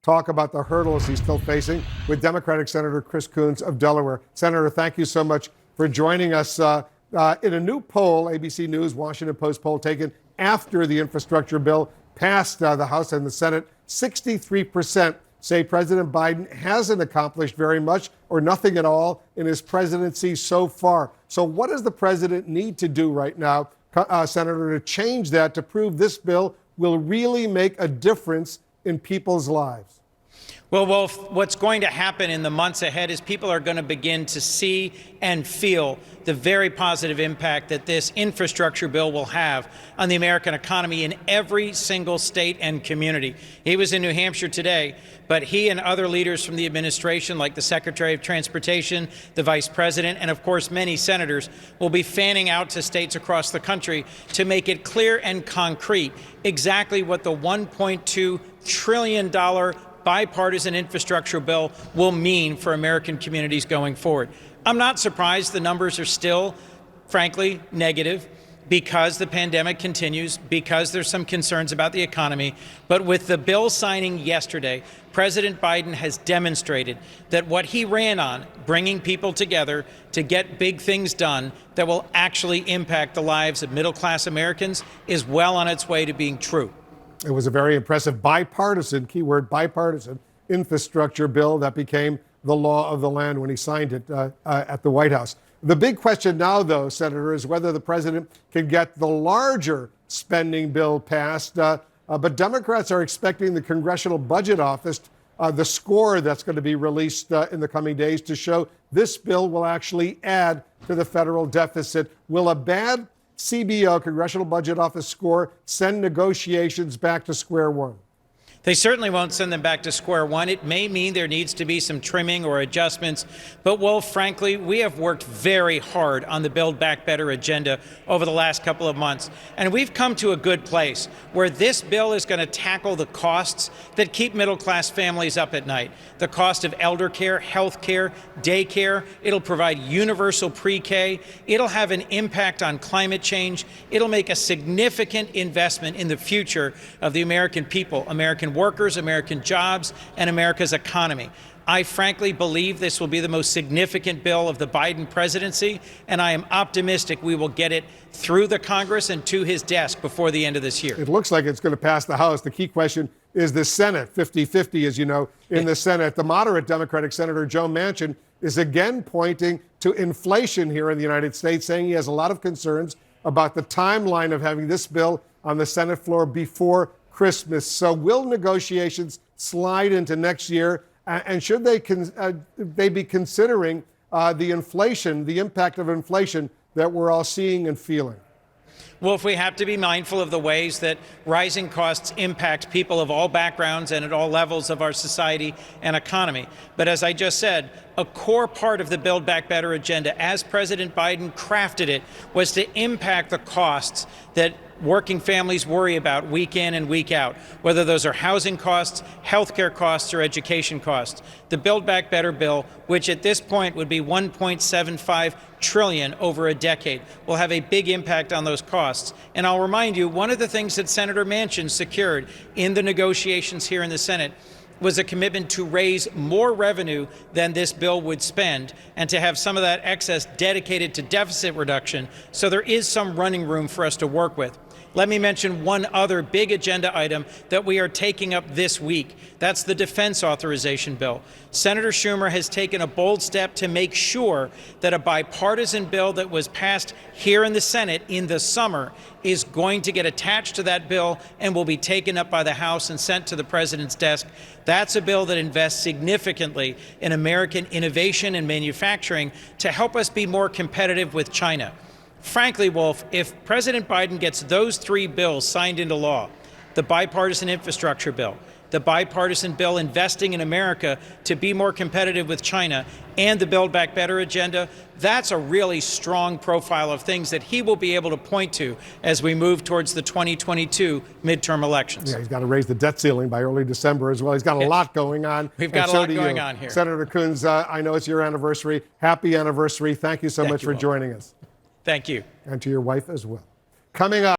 talk about the hurdles he's still facing with Democratic Senator Chris Coons of Delaware. Senator, thank you so much for joining us. In a new poll, ABC News, Washington Post poll taken after the infrastructure bill passed the House and the Senate, 63% say President Biden hasn't accomplished very much or nothing at all in his presidency so far. So what does the president need to do right now, Senator, to change that, to prove this bill will really make a difference in people's lives? Well, Wolf, what's going to happen in the months ahead is people are going to begin to see and feel the very positive impact that this infrastructure bill will have on the American economy in every single state and community. He was in New Hampshire today, but he and other leaders from the administration, like the Secretary of Transportation, the Vice President, and of course many senators, will be fanning out to states across the country to make it clear and concrete exactly what the $1.2 trillion bipartisan infrastructure bill will mean for American communities going forward. I'm not surprised the numbers are still, frankly, negative because the pandemic continues, because there's some concerns about the economy. But with the bill signing yesterday, President Biden has demonstrated that what he ran on, bringing people together to get big things done that will actually impact the lives of middle-class Americans, is well on its way to being true. It was a very impressive bipartisan, keyword bipartisan, infrastructure bill that became the law of the land when he signed it at the White House. The big question now, though, Senator, is whether the president can get the larger spending bill passed. But Democrats are expecting the Congressional Budget Office, the score that's going to be released in the coming days, to show this bill will actually add to the federal deficit. Will a bad CBO, Congressional Budget Office score, send negotiations back to square one? They certainly won't send them back to square one. It may mean there needs to be some trimming or adjustments. But, well, frankly, we have worked very hard on the Build Back Better agenda over the last couple of months. And we've come to a good place where this bill is going to tackle the costs that keep middle-class families up at night. The cost of elder care, health care, daycare. It'll provide universal pre-K. It'll have an impact on climate change. It'll make a significant investment in the future of the American people, American workers, American jobs, and America's economy. I frankly believe this will be the most significant bill of the Biden presidency, and I am optimistic we will get it through the Congress and to his desk before the end of this year. It looks like it's going to pass the House. The key question is the Senate, 50-50, as you know, in the Senate. The moderate Democratic Senator Joe Manchin is again pointing to inflation here in the United States, saying he has a lot of concerns about the timeline of having this bill on the Senate floor before Christmas. So will negotiations slide into next year? And should they be considering the inflation, the impact of inflation that we're all seeing and feeling? Well, if we have to be mindful of the ways that rising costs impact people of all backgrounds and at all levels of our society and economy. But as I just said, a core part of the Build Back Better agenda, as President Biden crafted it, was to impact the costs that working families worry about week in and week out, whether those are housing costs, healthcare costs, or education costs. The Build Back Better bill, which at this point would be $1.75 trillion over a decade, will have a big impact on those costs. And I'll remind you, one of the things that Senator Manchin secured in the negotiations here in the Senate was a commitment to raise more revenue than this bill would spend and to have some of that excess dedicated to deficit reduction. So there is some running room for us to work with. Let me mention one other big agenda item that we are taking up this week. That's the defense authorization bill. Senator Schumer has taken a bold step to make sure that a bipartisan bill that was passed here in the Senate in the summer is going to get attached to that bill and will be taken up by the House and sent to the president's desk. That's a bill that invests significantly in American innovation and manufacturing to help us be more competitive with China. Frankly, Wolf, if President Biden gets those three bills signed into law, the bipartisan infrastructure bill, the bipartisan bill investing in America to be more competitive with China, and the Build Back Better agenda, that's a really strong profile of things that he will be able to point to as we move towards the 2022 midterm elections. Yeah, he's got to raise the debt ceiling by early December as well. He's got a lot going on. We've got a lot going on here. Senator Coons, I know it's your anniversary. Happy anniversary. Thank you so much for joining us. Thank you. And to your wife as well. Coming up.